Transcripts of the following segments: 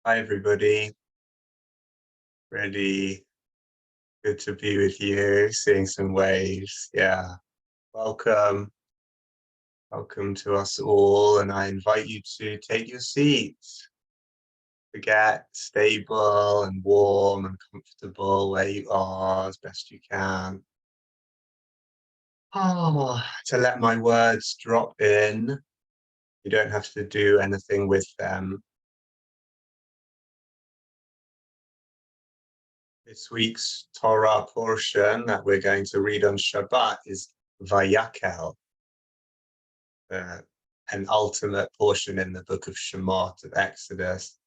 Hi, everybody. Really good to be with you, seeing some waves. Yeah, welcome. Welcome to us all. And I invite you to take your seats to get stable and warm and comfortable where you are as best you can. To let my words drop in. You don't have to do anything with them. This week's Torah portion that we're going to read on Shabbat is Vayakel, an ultimate portion in the book of Shemot of Exodus.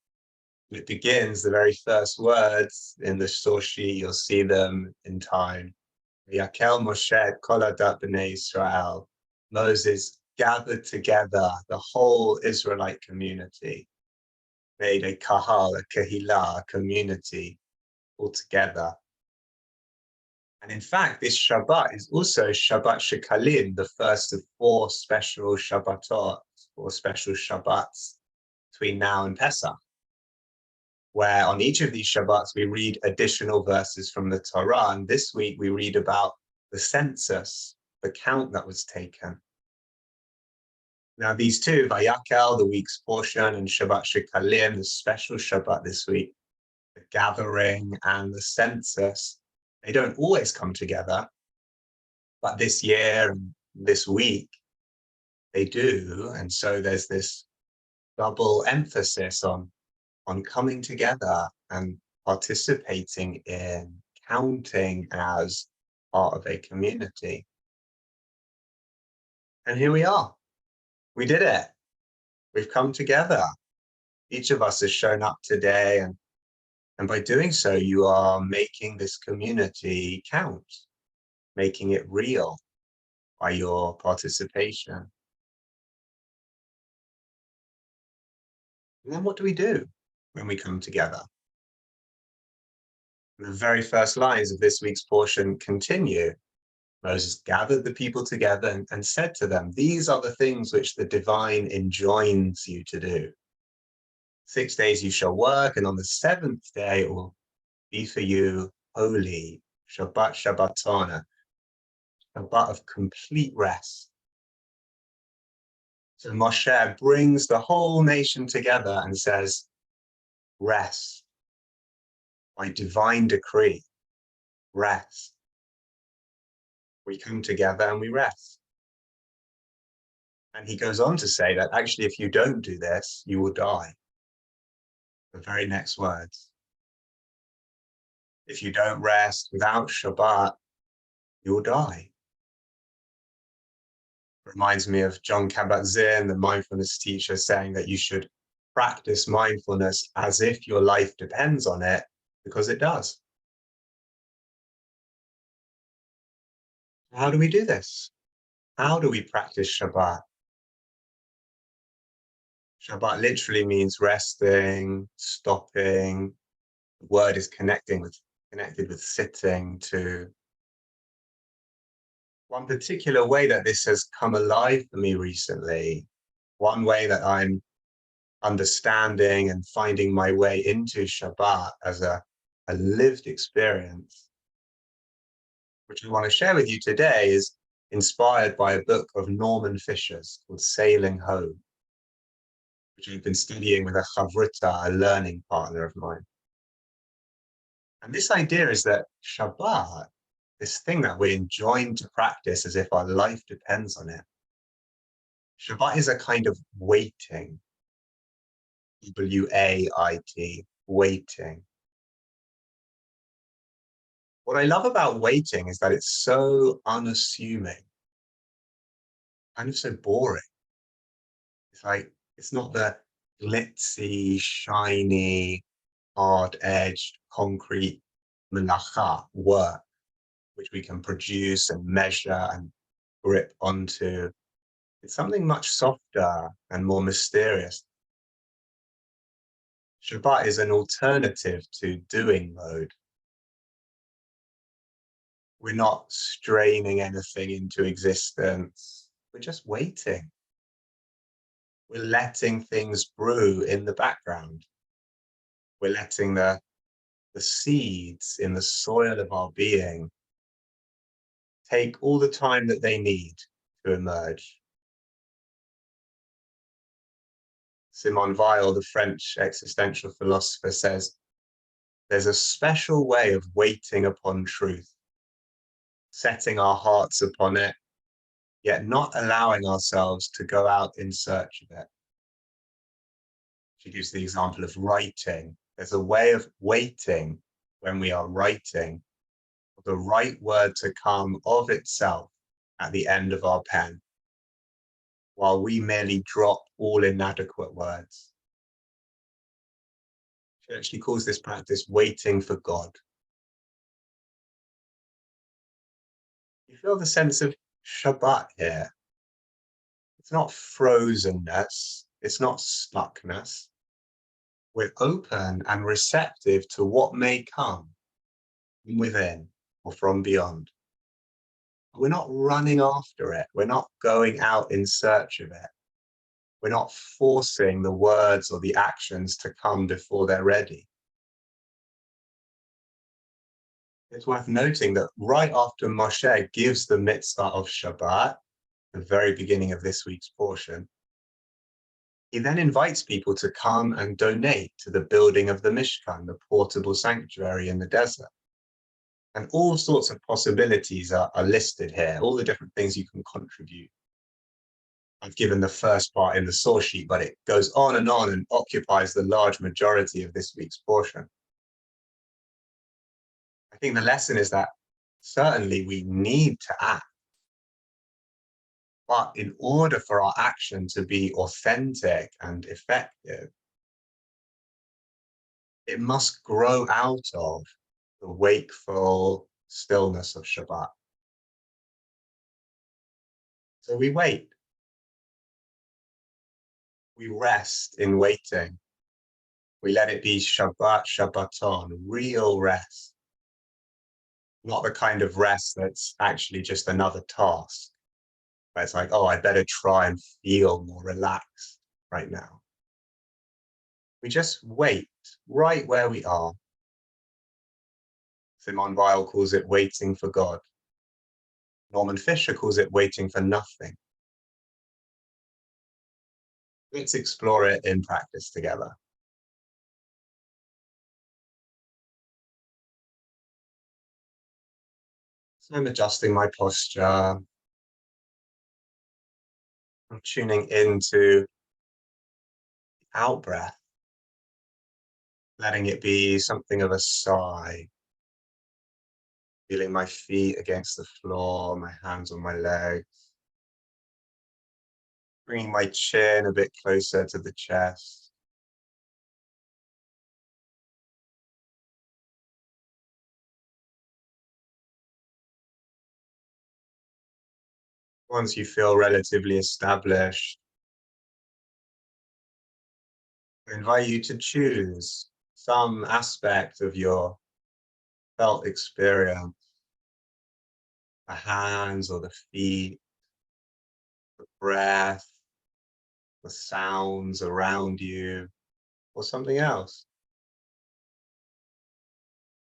It begins, the very first words in the source sheet, you'll see them in time. Vayakel Moshe et kol adat b'nei Israel. Moses gathered together the whole Israelite community, made a kahal, a kehillah, a community all together. And in fact, this Shabbat is also Shabbat Shekalim, the first of four special Shabbatot, four special Shabbats between now and Pesach, where on each of these Shabbats we read additional verses from the Torah. And this week we read about the census, the count that was taken. Now these two, Vayakel, the week's portion, and Shabbat Shekalim, the special Shabbat this week, the gathering and the census, they don't always come together, but this year and this week, they do. And so there's this double emphasis on coming together and participating in counting as part of a community. And here we are. We did it. We've come together. Each of us has shown up today, and by doing so, you are making this community count, making it real by your participation. And then what do we do when we come together? The very first lines of this week's portion continue. Moses gathered the people together and said to them, these are the things which the divine enjoins you to do. 6 days you shall work, and on the seventh day it will be for you holy, Shabbat Shabbatona, Shabbat of complete rest. So Moshe brings the whole nation together and says, rest, by divine decree, rest. We come together and we rest. And he goes on to say that actually, if you don't do this, you will die. The very next words. If you don't rest without Shabbat, you will die. It reminds me of John Kabat-Zinn, the mindfulness teacher, saying that you should practice mindfulness as if your life depends on it, because it does. How do we do this? How do we practice Shabbat? Shabbat literally means resting, stopping. The word is connected with sitting too. One particular way that this has come alive for me recently, one way that I'm understanding and finding my way into Shabbat as a lived experience, which I want to share with you today, is inspired by a book of Norman Fisher's called Sailing Home, which I've been studying with a chavruta, a learning partner of mine. And this idea is that Shabbat, this thing that we're enjoined to practice as if our life depends on it, Shabbat is a kind of waiting, W-A-I-T, waiting. What I love about waiting is that it's so unassuming, kind of so boring. It's like, it's not the glitzy, shiny, hard-edged, concrete melacha work, which we can produce and measure and grip onto. It's something much softer and more mysterious. Shabbat is an alternative to doing mode. We're not straining anything into existence. We're just waiting. We're letting things brew in the background. We're letting the seeds in the soil of our being take all the time that they need to emerge. Simone Weil, the French existential philosopher, says there's a special way of waiting upon truth, setting our hearts upon it, yet not allowing ourselves to go out in search of it. She gives the example of writing. There's a way of waiting when we are writing for the right word to come of itself at the end of our pen, while we merely drop all inadequate words. She actually calls this practice waiting for God. You feel the sense of Shabbat here. It's not frozenness, it's not stuckness. We're open and receptive to what may come from within or from beyond. We're not running after it. We're not going out in search of it. We're not forcing the words or the actions to come before they're ready. It's worth noting that right after Moshe gives the mitzvah of Shabbat, the very beginning of this week's portion, he then invites people to come and donate to the building of the Mishkan, the portable sanctuary in the desert. And all sorts of possibilities are listed here, all the different things you can contribute. I've given the first part in the source sheet, but it goes on and occupies the large majority of this week's portion. I think the lesson is that certainly we need to act, but in order for our action to be authentic and effective, it must grow out of the wakeful stillness of Shabbat. So we wait. We rest in waiting. We let it be Shabbat, Shabbaton, real rest. Not the kind of rest that's actually just another task, where it's like, oh, I better try and feel more relaxed right now. We just wait right where we are. Simone Weil calls it waiting for God. Norman Fisher calls it waiting for nothing. Let's explore it in practice together. So I'm adjusting my posture. I'm tuning into the out breath, letting it be something of a sigh. Feeling my feet against the floor, my hands on my legs. Bringing my chin a bit closer to the chest. Once you feel relatively established, I invite you to choose some aspect of your felt experience, the hands or the feet, the breath, the sounds around you, or something else.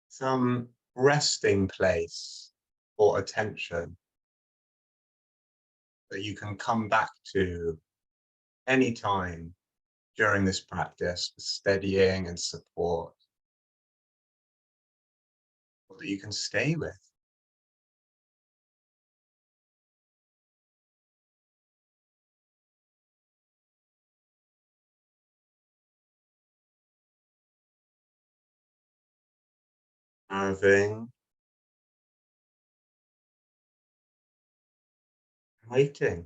Some resting place or attention that you can come back to anytime during this practice for steadying and support, or that you can stay with. Observing, waiting.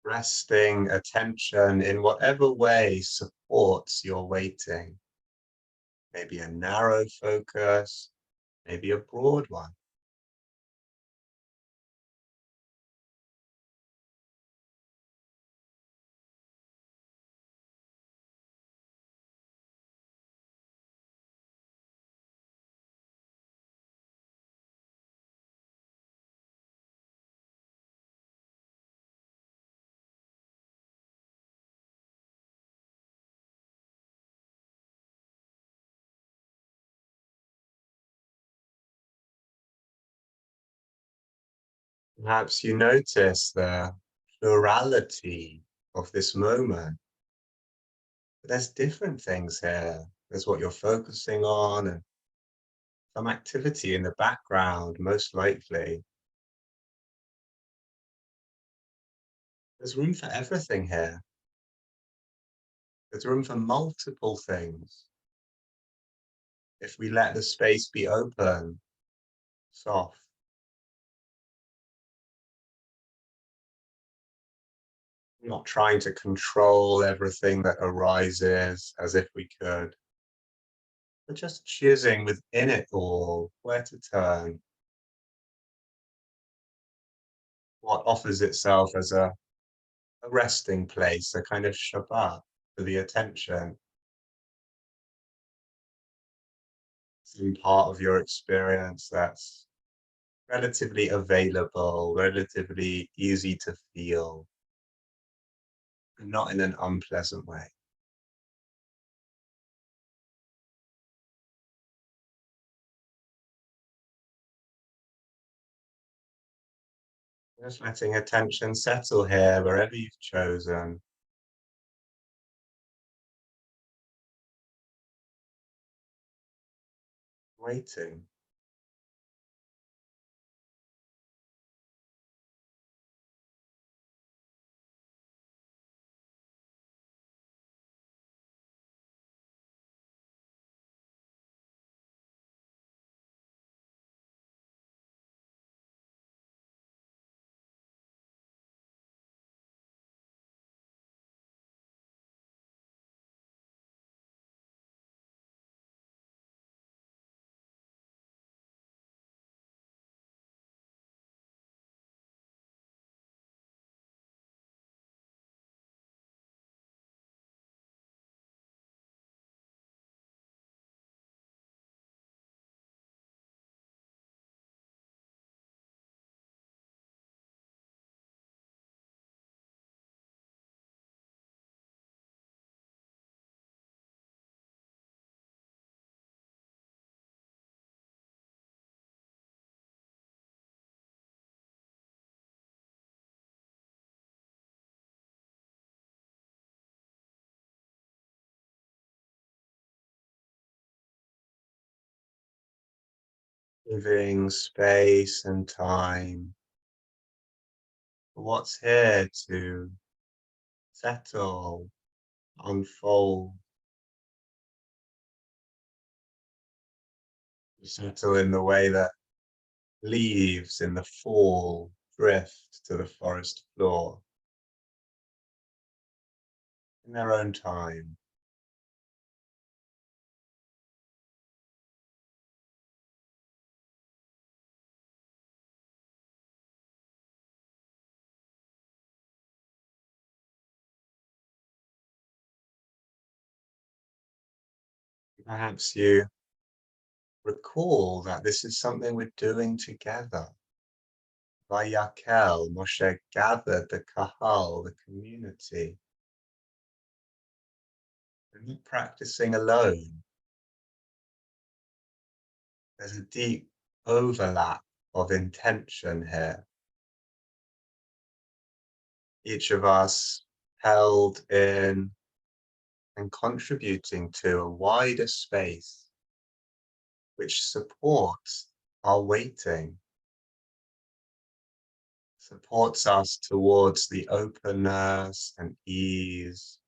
Resting attention in whatever way supports your waiting. Maybe a narrow focus, maybe a broad one. Perhaps you notice the plurality of this moment. But there's different things here. There's what you're focusing on and some activity in the background, most likely. There's room for everything here. There's room for multiple things. If we let the space be open, soft, not trying to control everything that arises as if we could, but just choosing within it all where to turn, what offers itself as a resting place, a kind of Shabbat for the attention, some part of your experience that's relatively available, relatively easy to feel, and not in an unpleasant way. Just letting attention settle here wherever you've chosen, waiting. Giving space and time for what's here to settle, unfold, settle in the way that leaves in the fall drift to the forest floor in their own time. Perhaps you recall that this is something we're doing together. Vayakel, Moshe gathered the kahal, the community. We're not practicing alone. There's a deep overlap of intention here. Each of us held in and contributing to a wider space which supports our waiting, supports us towards the openness and ease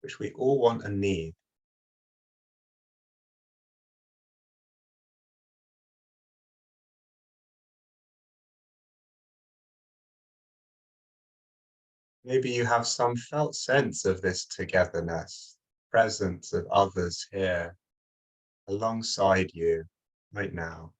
which we all want and need. Maybe you have some felt sense of this togetherness, presence of others here alongside you right now.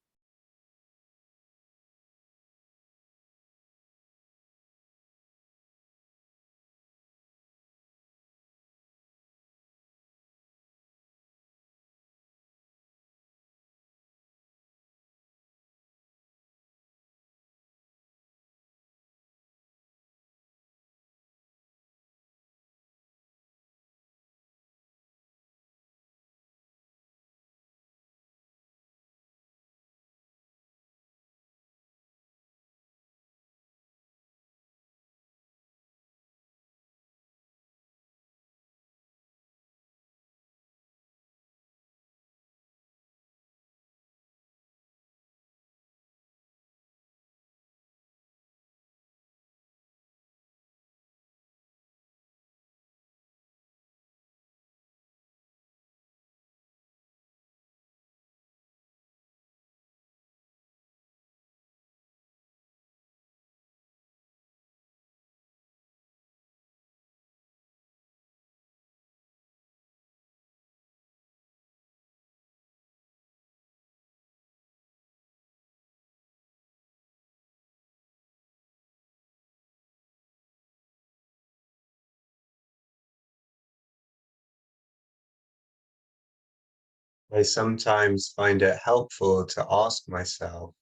I sometimes find it helpful to ask myself,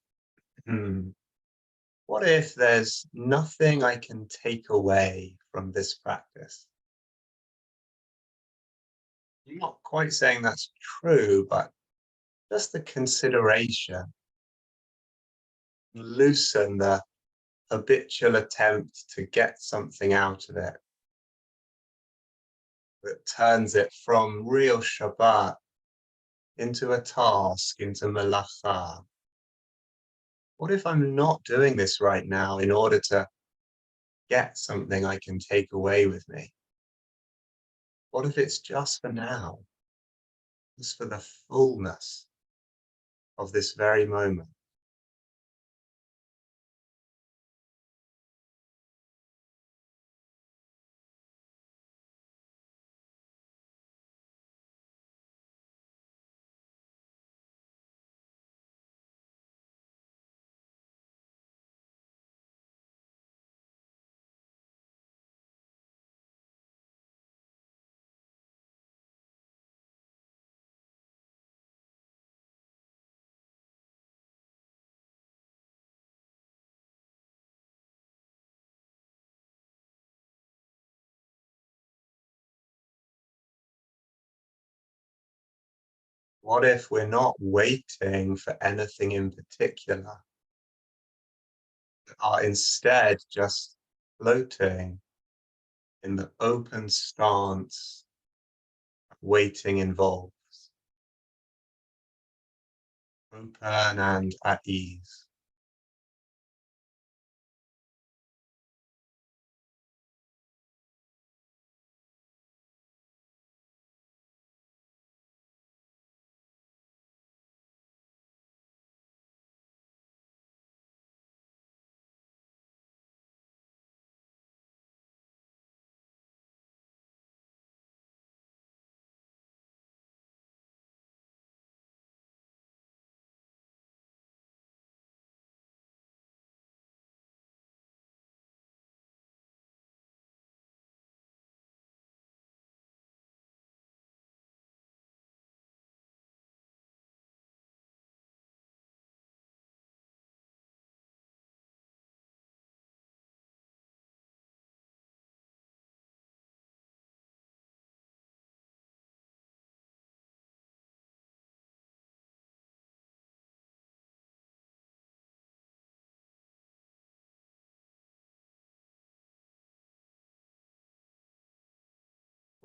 hmm, what if there's nothing I can take away from this practice? I'm not quite saying that's true, but just the consideration, loosen the habitual attempt to get something out of it that turns it from real Shabbat into a task, into malacha. What if I'm not doing this right now in order to get something I can take away with me? What if it's just for now, just for the fullness of this very moment? What if we're not waiting for anything in particular, but are instead just floating in the open stance waiting involves, open and at ease?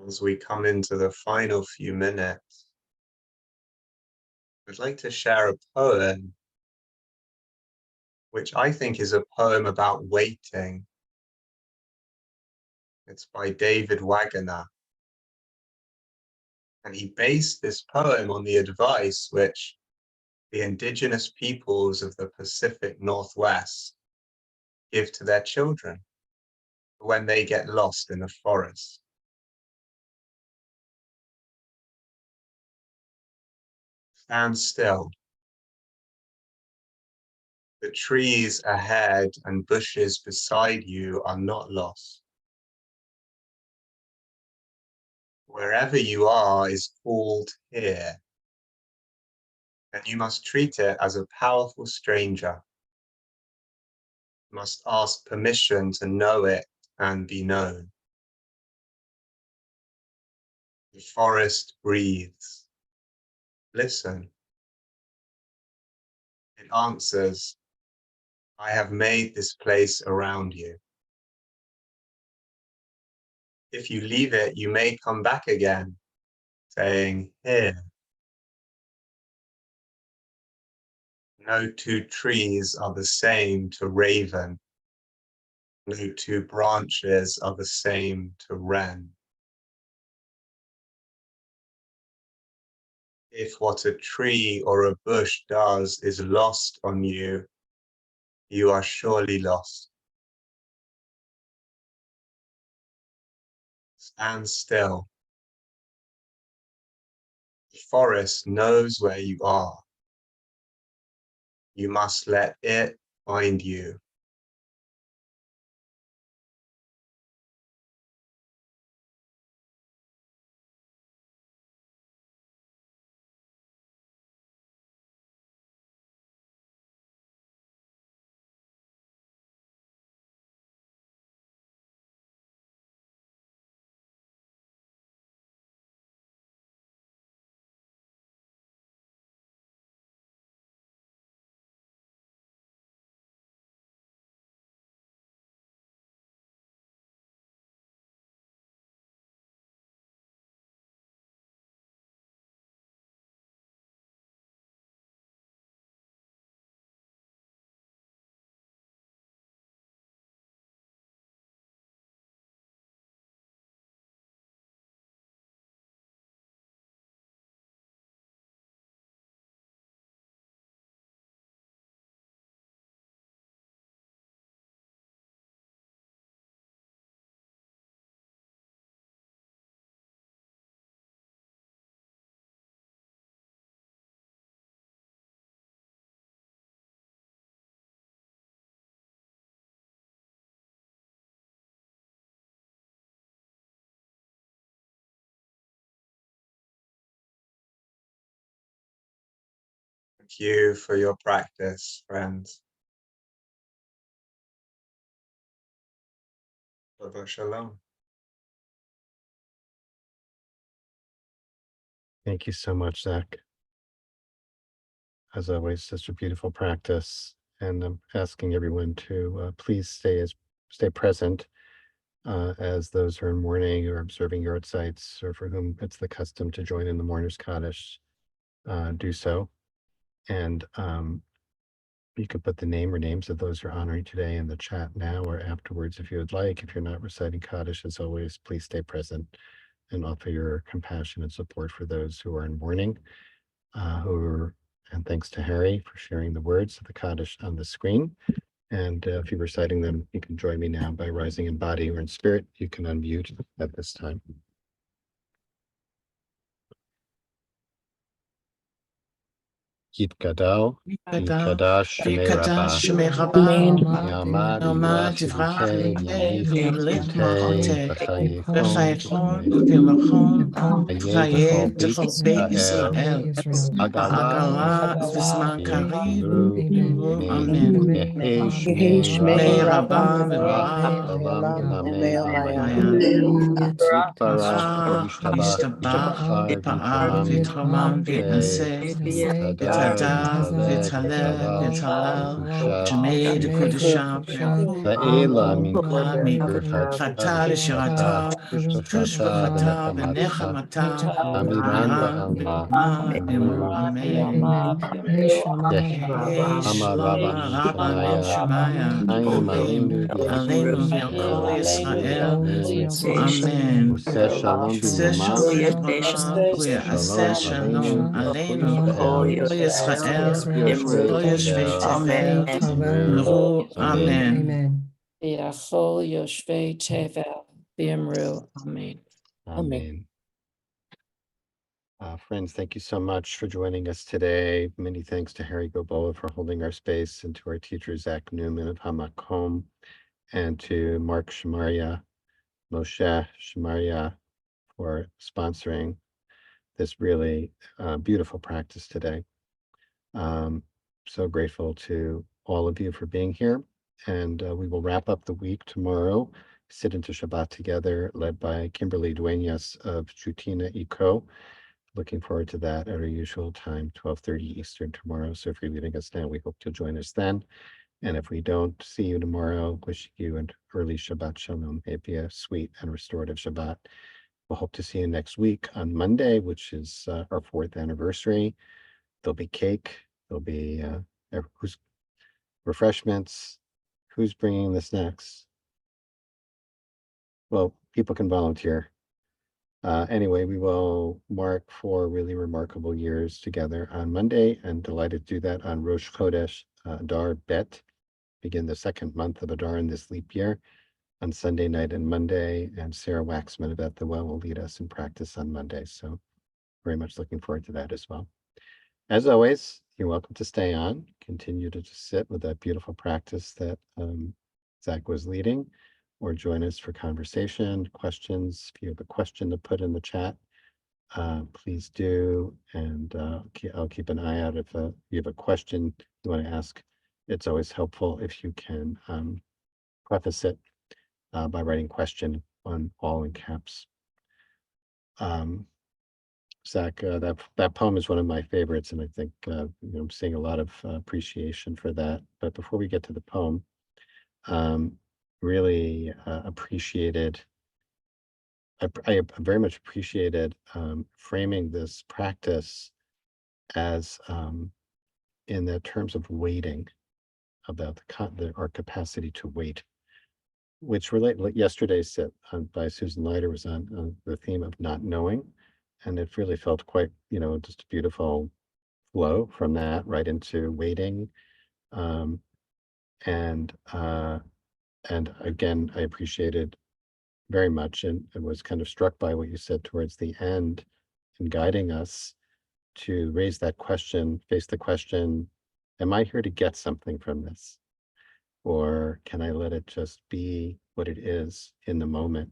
As we come into the final few minutes, I'd like to share a poem, which I think is a poem about waiting. It's by David Wagoner, and he based this poem on the advice which the indigenous peoples of the Pacific Northwest give to their children when they get lost in the forest. Stand still. The trees ahead and bushes beside you are not lost. Wherever you are is called here, and you must treat it as a powerful stranger. You must ask permission to know it and be known. The forest breathes. Listen. It answers, I have made this place around you. If you leave it, you may come back again, saying, here. No two trees are the same to raven. No two branches are the same to wren. If what a tree or a bush does is lost on you, you are surely lost. Stand still. The forest knows where you are. You must let it find you. Thank you for your practice, friends. Shabbat shalom. Thank you so much, Zach. As always, such a beautiful practice. And I'm asking everyone to please stay present as those who are in mourning or observing yard sites, or for whom it's the custom to join in the mourner's Kaddish, do so. And you can put the name or names of those you're honoring today in the chat now or afterwards if you would like. If you're not reciting Kaddish, as always, please stay present and offer your compassion and support for those who are in mourning. And thanks to Harry for sharing the words of the Kaddish on the screen. And if you're reciting them, you can join me now by rising in body or in spirit. You can unmute at this time. Yitgadal, Yitgadash Shemei Rabbah, Yamad Yimrach Shivute, Yamlich Chute, V'chayechon, Hayeh Bechol Beit Yisrael, Agala V'zman Karev, Yehi Shmei Rabbah, V'Barach Olam Amen. Yitbarach Yishtabach V'Yitramam V'Yitnaseh V'Yitalel Shemei D'Kodashah La'ela Mincha L'Shirata V'Shvachata V'Nechamata Amiran V'Ma V'Mu Amen. Shalom Rabban Shemaya Haim Aleinu V'Yal Yisrael Amen. Useh shalom Shalom aleinu Aleinu Yisrael Yoshvei Tevel Amru Amen. V'yachol Yoshvei Tevel V'Amru Amen. Amen. Friends, thank you so much for joining us today. Many thanks to Harry Goboa for holding our space, and to our teacher, Zac Newman of Hamakom, and to Mark Shemaria, Moshe Shemaria, for sponsoring this really beautiful practice today. So grateful to all of you for being here. And we will wrap up the week tomorrow, sit into Shabbat together, led by Kimberly Duenas of Jutina Eco. Looking forward to that at our usual time, 12:30 Eastern tomorrow. So if you're leaving us now, we hope you'll join us then. And if we don't see you tomorrow, wishing you an early Shabbat Shalom. May it be a sweet and restorative Shabbat. We'll hope to see you next week on Monday, which is our 4th anniversary. There'll be cake. There'll be refreshments. Who's bringing the snacks? Well, people can volunteer. Anyway, we will mark 4 really remarkable years together on Monday, and delighted to do that on Rosh Chodesh Adar Bet, begin the 2nd month of Adar in this leap year, on Sunday night and Monday, and Sarah Waxman of At the Well will lead us in practice on Monday. So very much looking forward to that as well. As always, you're welcome to stay on, continue to just sit with that beautiful practice that Zach was leading, or join us for conversation, questions. If you have a question to put in the chat, please do. And I'll keep an eye out if you have a question you want to ask. It's always helpful if you can preface it by writing question on all in caps. Zach, that poem is one of my favorites, and I think I'm seeing a lot of appreciation for that. But before we get to the poem, really appreciated. I very much appreciated framing this practice as in the terms of waiting, about our capacity to wait, which yesterday's sit by Susan Leiter was on the theme of not knowing. And it really felt quite, just a beautiful flow from that right into waiting. And again, I appreciated very much and was kind of struck by what you said towards the end in guiding us to raise that question, face the question, am I here to get something from this? Or can I let it just be what it is in the moment?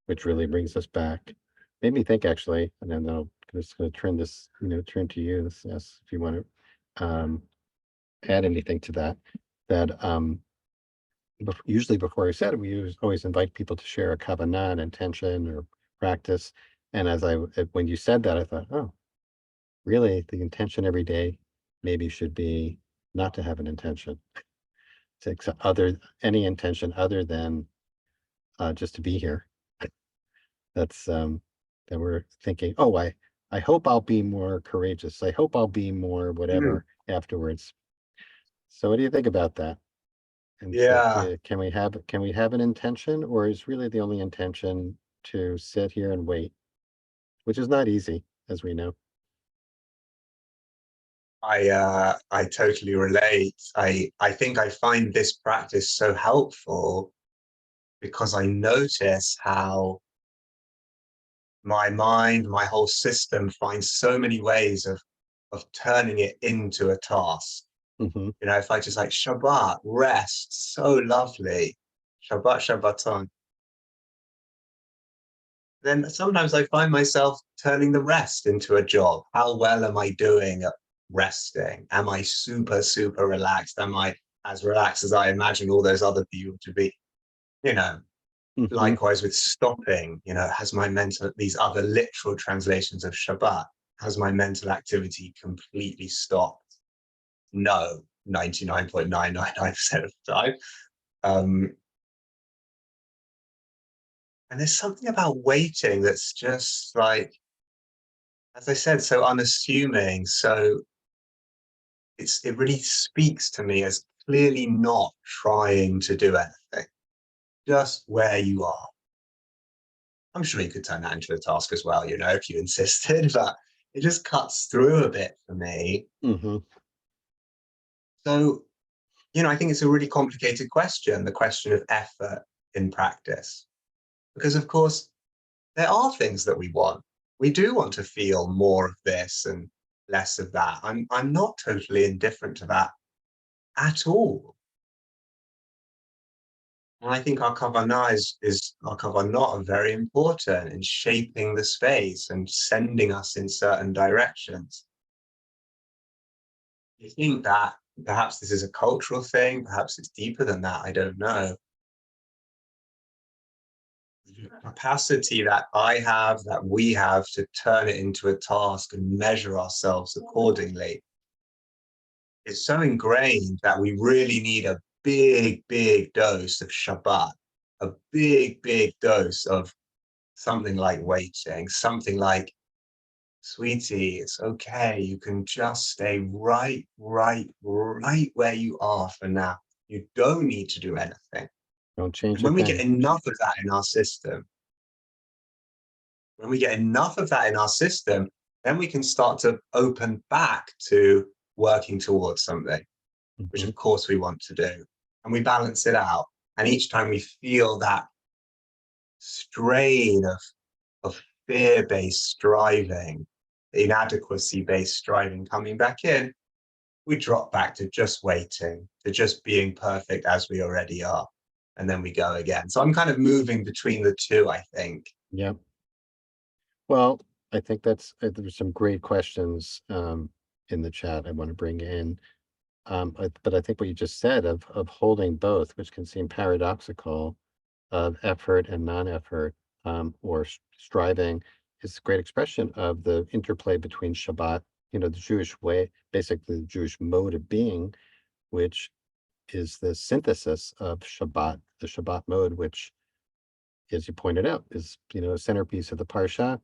Which really brings us back. Made me think, actually, and then I'm just going to turn to you. Yes, if you want to add anything to that, usually before I said it, we always invite people to share a kavanah, an intention or practice. And when you said that, I thought, oh, really, the intention every day maybe should be not to have an intention, to accept any intention other than just to be here. That's that we're thinking, oh, I hope I'll be more courageous. I hope I'll be more whatever afterwards. So what do you think about that? And Yeah, can we have an intention, or is really the only intention to sit here and wait, which is not easy, as we know. I totally relate. I think I find this practice so helpful because I notice how my mind, my whole system finds so many ways of turning it into a task. Hmm. You know, if I just like Shabbat, rest, so lovely, Shabbat, Shabbaton, then sometimes I find myself turning the rest into a job. How well am I doing at resting? Am I super, super relaxed? Am I as relaxed as I imagine all those other people to be? You know, Hmm. likewise with stopping, you know, has my mental, these other literal translations of Shabbat, has my mental activity completely stopped? No, 99.999% of the time. Um, and there's something about waiting that's just like, as I said, so unassuming. So it really speaks to me as clearly not trying to do anything, just where you are. I'm sure you could turn that into a task as well, you know, if you insisted, but it just cuts through a bit for me. Hmm. So, you know, I think it's a really complicated question, the question of effort in practice. Because, of course, there are things that we want. We do want to feel more of this and less of that. I'm not totally indifferent to that at all. And I think our kavanah is our kavanah are very important in shaping the space and sending us in certain directions. I think that perhaps this is a cultural thing, perhaps it's deeper than that, I don't know. The capacity that I have, that we have to turn it into a task and measure ourselves accordingly is so ingrained that we really need a big, big dose of Shabbat, a big, big dose of something like waiting, something like, sweetie, it's okay. You can just stay right, right, right where you are for now. You don't need to do anything. Don't change And a when we get thing. enough of that in our system, when we get enough of that in our system, then we can start to open back to working towards something, which Hmm. of course we want to do. And we balance it out. And each time we feel that strain of fear-based striving, inadequacy-based striving coming back in, we drop back to just waiting, to just being perfect as we already are. And then we go again. So I'm kind of moving between the two, I think. Yep. Well, I think there's some great questions in the chat I want to bring in. But I think what you just said of holding both, which can seem paradoxical, of effort and non-effort, or striving, is a great expression of the interplay between Shabbat, the Jewish way, basically the Jewish mode of being, which is the synthesis of Shabbat, the Shabbat mode, which, as you pointed out, is a centerpiece of the parsha,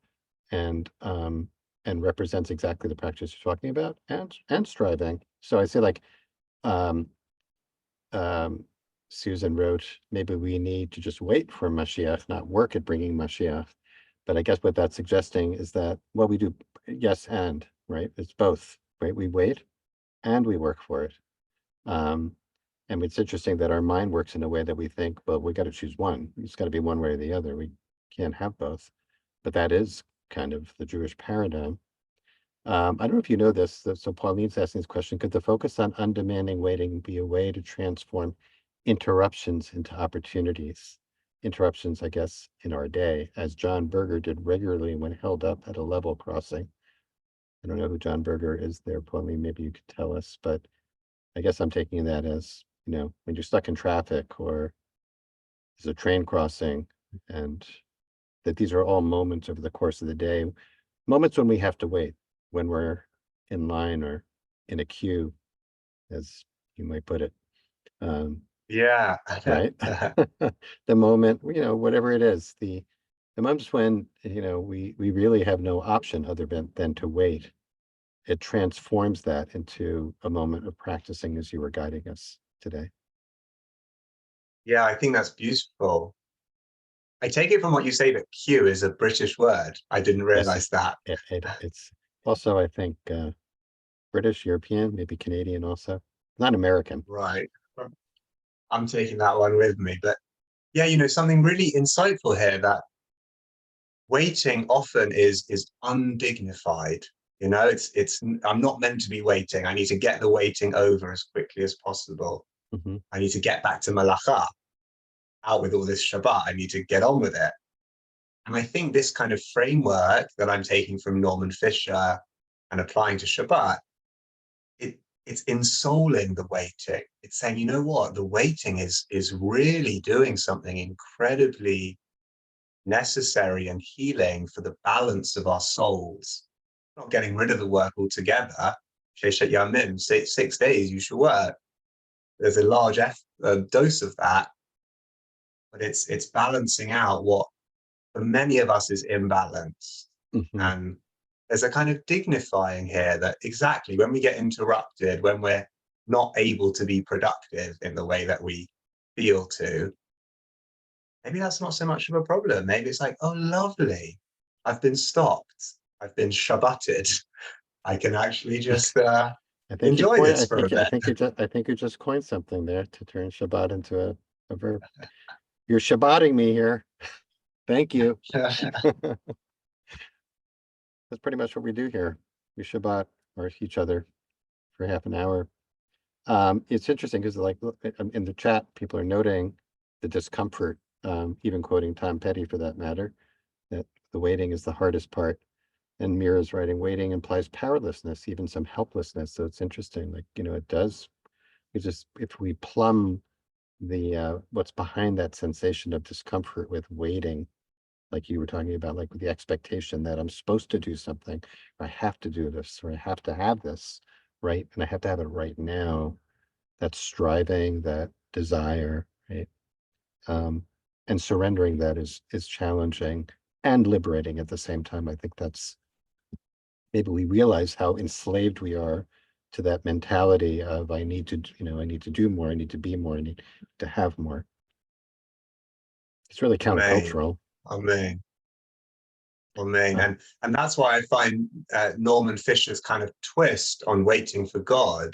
and represents exactly the practice you're talking about, and striving. So I say, like, um, um, Susan wrote, maybe we need to just wait for Mashiach, not work at bringing Mashiach. But I guess what that's suggesting is that, well, we do, yes, and, right? It's both, right? We wait and we work for it. Um, and it's interesting that our mind works in a way that we think, well, we got to choose one. It's got to be one way or the other. We can't have both. But that is kind of the Jewish paradigm. I don't know if you know this, so Pauline's asking this question: could the focus on undemanding waiting be a way to transform interruptions into opportunities? Interruptions, I guess, in our day, as John Berger did regularly when held up at a level crossing. I don't know who John Berger is there, Pauline, maybe you could tell us, but I guess I'm taking that as, when you're stuck in traffic or there's a train crossing, and that these are all moments over the course of the day, moments when we have to wait, when we're in line or in a queue, as you might put it. Yeah. Right. The moment, whatever it is, the moments when, we really have no option other than to wait. It transforms that into a moment of practicing as you were guiding us today. Yeah, I think that's beautiful. I take it from what you say that Q is a British word. I didn't Yes, realize that. it's also, I think, British, European, maybe Canadian also, not American. Right. I'm taking that one with me. But yeah, something really insightful here, that waiting often is undignified. It's I'm not meant to be waiting. I need to get the waiting over as quickly as possible. Mhm. I need to get back to Malacha, out with all this Shabbat. I need to get on with it. And I think this kind of framework that I'm taking from Norman Fisher and applying to Shabbat, it's ensouling the waiting. It's saying, you know what, the waiting is really doing something incredibly necessary and healing for the balance of our souls. Not getting rid of the work altogether. Sheshet Yamim, 6 days you should work. There's a large dose of that, but it's balancing out what for many of us is imbalanced. Mhm. And there's a kind of dignifying here that exactly when we get interrupted, when we're not able to be productive in the way that we feel to, maybe that's not so much of a problem. Maybe it's like, oh, lovely. I've been stopped. I've been Shabbated. I can actually just I think enjoy this for a I bit. think you just coined something there to turn Shabbat into a verb. You're Shabbating me here. Thank you. That's pretty much what we do here. We Shabbat or each other for half an hour. It's interesting because in the chat, people are noting the discomfort, even quoting Tom Petty for that matter, that the waiting is the hardest part. And Mira's writing, waiting implies powerlessness, even some helplessness. So it's interesting, it does, if we plumb the what's behind that sensation of discomfort with waiting, like you were talking about, like with the expectation that I'm supposed to do something, or I have to do this, or I have to have this, right? And I have to have it right now. That striving, that desire, right? And surrendering that is challenging and liberating at the same time. I think that's maybe we realize how enslaved we are to that mentality of I need to do more, I need to be more, I need to have more. It's really Amen. countercultural. Amen. Amen. Uh, And that's why I find Norman Fisher's kind of twist on waiting for God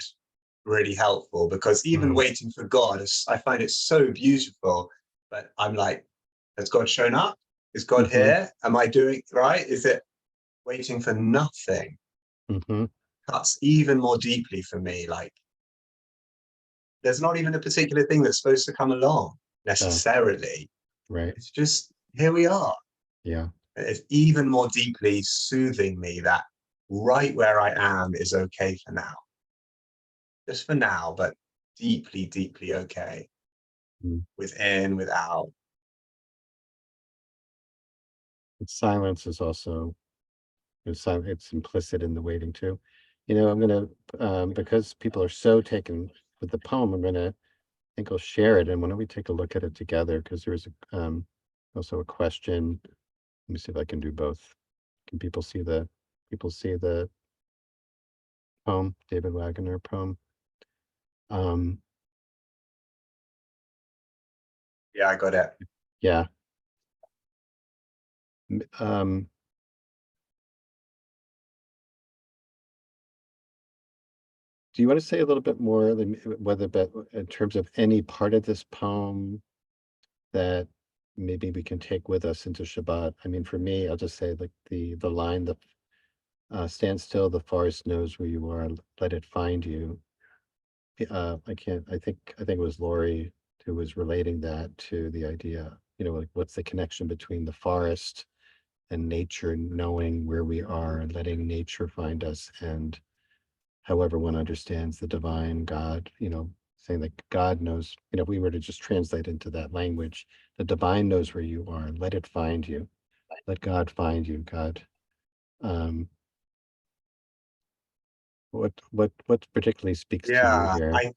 really helpful, because even mm, waiting for God, I find it so beautiful. But I'm like, has God shown up? Is God mhm, here? Am I doing right? Is it waiting for nothing? mhm, Cuts even more deeply for me. Like, there's not even a particular thing that's supposed to come along necessarily. right. It's just here we are. Yeah. It's even more deeply soothing me that right where I am is okay for now. Just for now, but deeply, deeply okay. Mm. Within, without. Silence is also it's implicit in the waiting too. I'm gonna because people are so taken with the poem, I think I'll share it, and why don't we take a look at it together? Because there's also a question. Let me see if I can do both. Can people see the poem, David Wagner poem? Um, Yeah, I got it. yeah. Um, do you want to say a little bit more, whether but in terms of any part of this poem that maybe we can take with us into Shabbat? I mean, for me, I'll just say like the line, the stand still, the forest knows where you are, let it find you. I can't, I think it was Lori who was relating that to the idea, like what's the connection between the forest and nature knowing where we are and letting nature find us, and however one understands the divine God, saying that God knows, if we were to just translate into that language, the divine knows where you are, let it find you. Let God find you, God. What particularly speaks to you Yeah, here?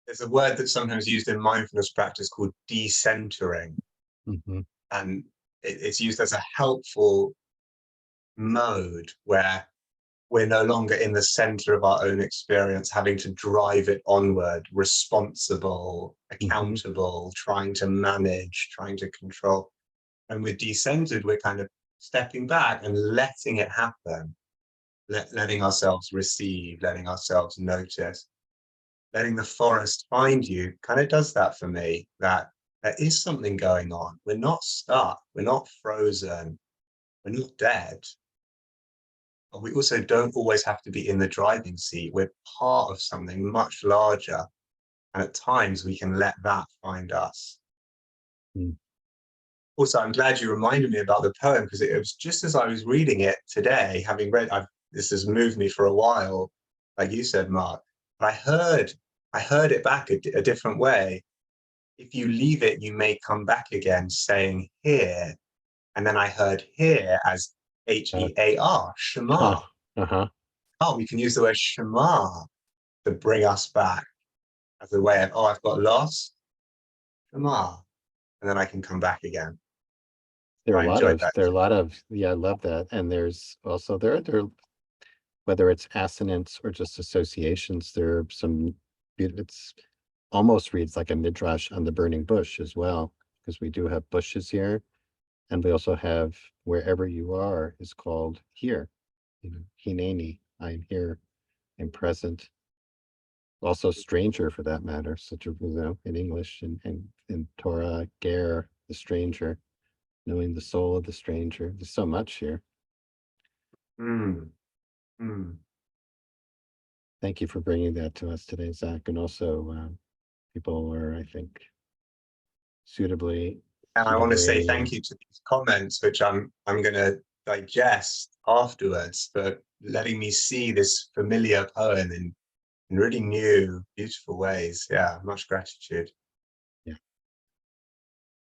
there's a word that's sometimes used in mindfulness practice called decentering, Mhm, and it's used as a helpful mode where we're no longer in the center of our own experience, having to drive it onward, responsible, mhm, accountable, trying to manage, trying to control. And with decentered, we're kind of stepping back and letting it happen, letting ourselves receive, letting ourselves notice, letting the forest find you kind of does that for me, that there is something going on. We're not stuck, we're not frozen, we're not dead. But we also don't always have to be in the driving seat. We're part of something much larger. And at times we can let that find us. mm. Also, I'm glad you reminded me about the poem, because it was just as I was reading it today, having read, this has moved me for a while, like you said, Mark. But I heard it back a different way. If you leave it, you may come back again, saying here. And then I heard here as Hear, Huh, Shema. uh-huh. Oh, we can use the word Shema to bring us back as a way of, oh, I've got lost, Shema, and then I can come back again. There are a I lot enjoyed of, that. yeah, I love that. And there's also, there, whether it's assonance or just associations, there are some, it's almost reads like a midrash on the burning bush as well, because we do have bushes here. And we also have wherever you are is called here, Hineni, I am here, I'm present. Also stranger for that matter, such a, in English and in Torah, ger, the stranger, knowing the soul of the stranger. There's so much here. Mm, mm. Thank you for bringing that to us today, Zach. And also, people were, I think, suitably, And I want to say suitably, thank you to these comments, which I'm going to digest afterwards, for letting me see this familiar poem in really new, beautiful ways. Yeah, much gratitude. yeah.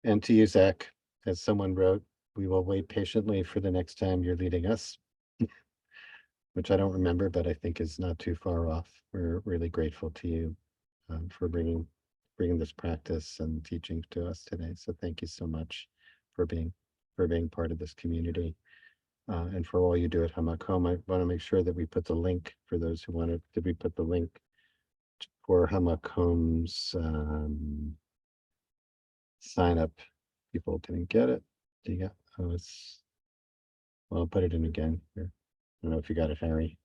And to you, Zach, as someone wrote, we will wait patiently for the next time you're leading us, which I don't remember, but I think is not too far off. We're really grateful to you for bringing this practice and teaching to us today. So thank you so much for being part of this community, and for all you do at Hamakom. I want to make sure that we put the link for those who wanted. Did we put the link for Hamakom's sign up? People didn't get it. Do you got? Oh, well, I'll put it in again here. I don't know if you got it, Harry.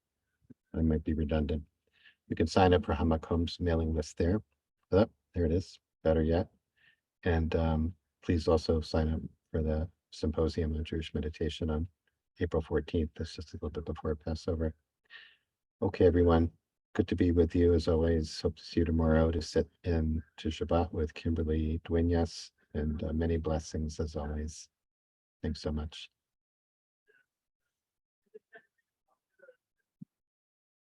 I might be redundant. You can sign up for Hamakom's mailing list there. Oh, there it is. Better yet. And please also sign up for the symposium on Jewish meditation on April 14th. That's just a little bit before Passover. Okay, everyone. Good to be with you as always. Hope to see you tomorrow to sit in to Shabbat with Kimberly Duenas, and many blessings as always. Thanks so much.